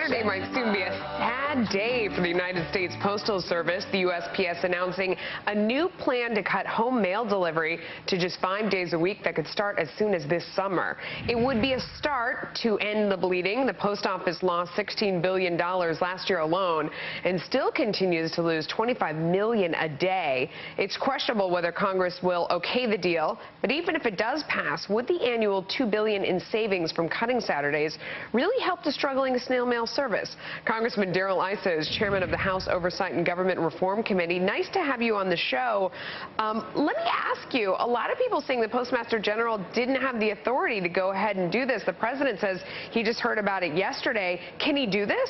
Saturday might soon be a sad day for the United States Postal Service. The USPS announcing a new plan to cut home mail delivery to just 5 days a week that could start as soon as this summer. It would be a start to end the bleeding. The post office lost $16 billion last year alone and still continues to lose $25 million a day. It's questionable whether Congress will okay the deal, but even if it does pass, would the annual $2 billion in savings from cutting Saturdays really help the struggling snail mail service? Congressman Darrell Issa is chairman of the House Oversight and Government Reform Committee. Nice to have you on the show. Let me ask you, a lot of people saying the Postmaster General didn't have the authority to go ahead and do this. The president says he just heard about it yesterday. Can he do this?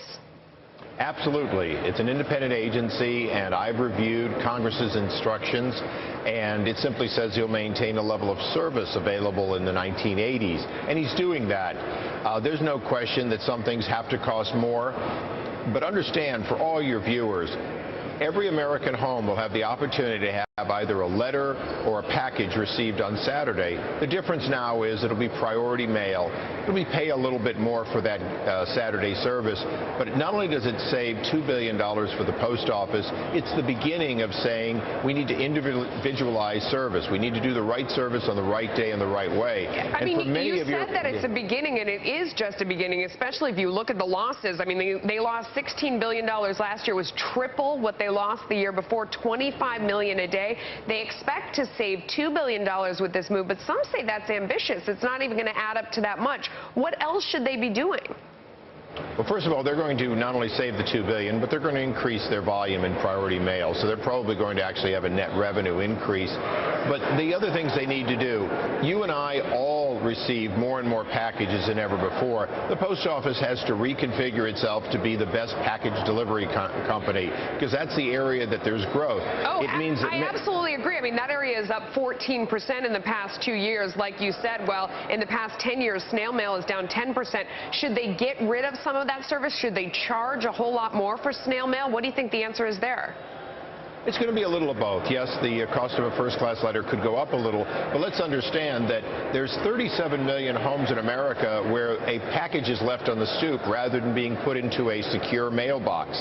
Absolutely. It's an independent agency, and I've reviewed Congress's instructions, and it simply says he'll maintain a level of service available in the 1980s, and he's doing that. There's no question that some things have to cost more, but understand, for all your viewers, every American home will have the opportunity to have either a letter or a package received on Saturday. The difference now is it'll be priority mail. We pay a little bit more for that Saturday service, but not only does it save $2 billion for the post office, it's the beginning of saying we need to individualize service. We need to do the right service on the right day and the right way. I mean, you said that it's a beginning, and it is just a beginning, especially if you look at the losses. I mean, they lost $16 billion last year, was triple what they lost the year before, $25 million a day. They expect to save $2 billion with this move, but some say that's ambitious. It's not even going to add up to that much. What else should they be doing? Well, first of all, they're going to not only save the $2 billion, but they're going to increase their volume in priority mail. So they're probably going to actually have a net revenue increase. But the other things they need to do, you and I all receive more and more packages than ever before. The post office has to reconfigure itself to be the best package delivery company, because that's the area that there's growth. Oh, I absolutely agree. I mean, that area is up 14% in the past 2 years. Like you said, well, in the past 10 years, snail mail is down 10%. Should they get rid of some of that service? Should they charge a whole lot more for snail mail? What do you think the answer is there? It's going to be a little of both. Yes, the cost of a first-class letter could go up a little, but let's understand that there's 37 million homes in America where a package is left on the stoop rather than being put into a secure mailbox.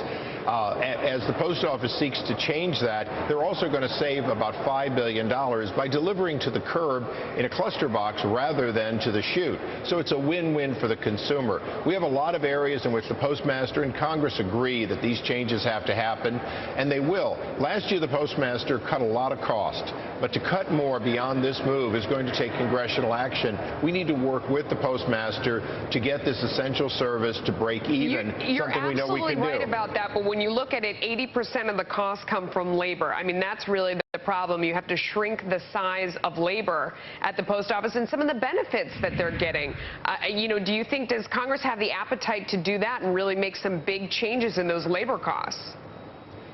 As the post office seeks to change that, they're also going to save about $5 billion by delivering to the curb in a cluster box rather than to the chute. So it's a win-win for the consumer. We have a lot of areas in which the postmaster and Congress agree that these changes have to happen, and they will. Last year, the postmaster cut a lot of cost, but to cut more beyond this move is going to take congressional action. We need to work with the postmaster to get this essential service to break even. You're absolutely right about that, but when you look at it, 80% of the costs come from labor. I mean, that's really the problem. You have to shrink the size of labor at the post office and some of the benefits that they're getting. Do you think, does Congress have the appetite to do that and really make some big changes in those labor costs?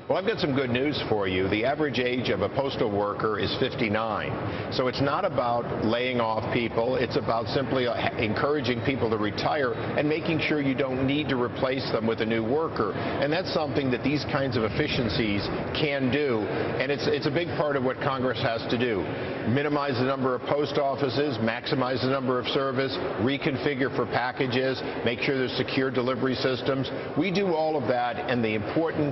Well, I've got some good news for you. The average age of a postal worker is 59. So it's not about laying off people. It's about simply encouraging people to retire and making sure you don't need to replace them with a new worker. And that's something that these kinds of efficiencies can do. And it's a big part of what Congress has to do. Minimize the number of post offices, maximize the number of service, reconfigure for packages, make sure there's secure delivery systems. We do all of that, and the important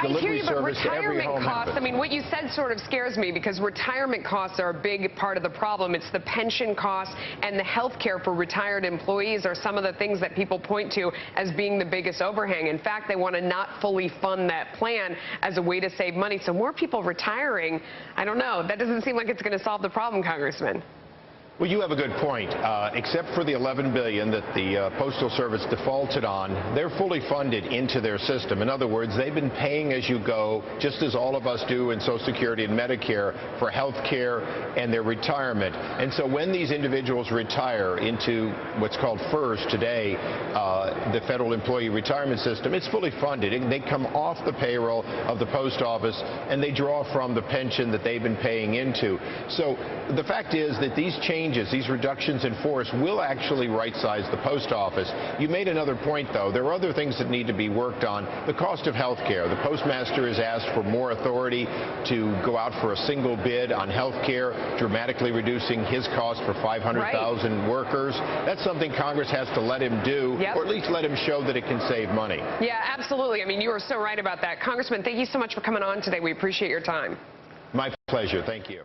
delivery but retirement costs, I mean, what you said sort of scares me, because retirement costs are a big part of the problem. It's the pension costs and the health care for retired employees are some of the things that people point to as being the biggest overhang. In fact, they want to not fully fund that plan as a way to save money. So more people retiring, I don't know. That doesn't seem like it's going to solve the problem, Congressman. Well, you have a good point. Except for the $11 billion that the Postal Service defaulted on, they're fully funded into their system. In other words, they've been paying as you go, just as all of us do in Social Security and Medicare, for health care and their retirement. And so when these individuals retire into what's called FERS today, the Federal Employee Retirement System, it's fully funded. They come off the payroll of the post office, and they draw from the pension that they've been paying into. So the fact is that these changes changes, these reductions in force, will actually right-size the post office. You made another point, though. There are other things that need to be worked on. The cost of health care. The postmaster has asked for more authority to go out for a single bid on health care, dramatically reducing his cost for 500,000 workers. That's something Congress has to let him do, or at least let him show that it can save money. Yeah, absolutely. I mean, you are so right about that. Congressman, thank you so much for coming on today. We appreciate your time. My pleasure. Thank you.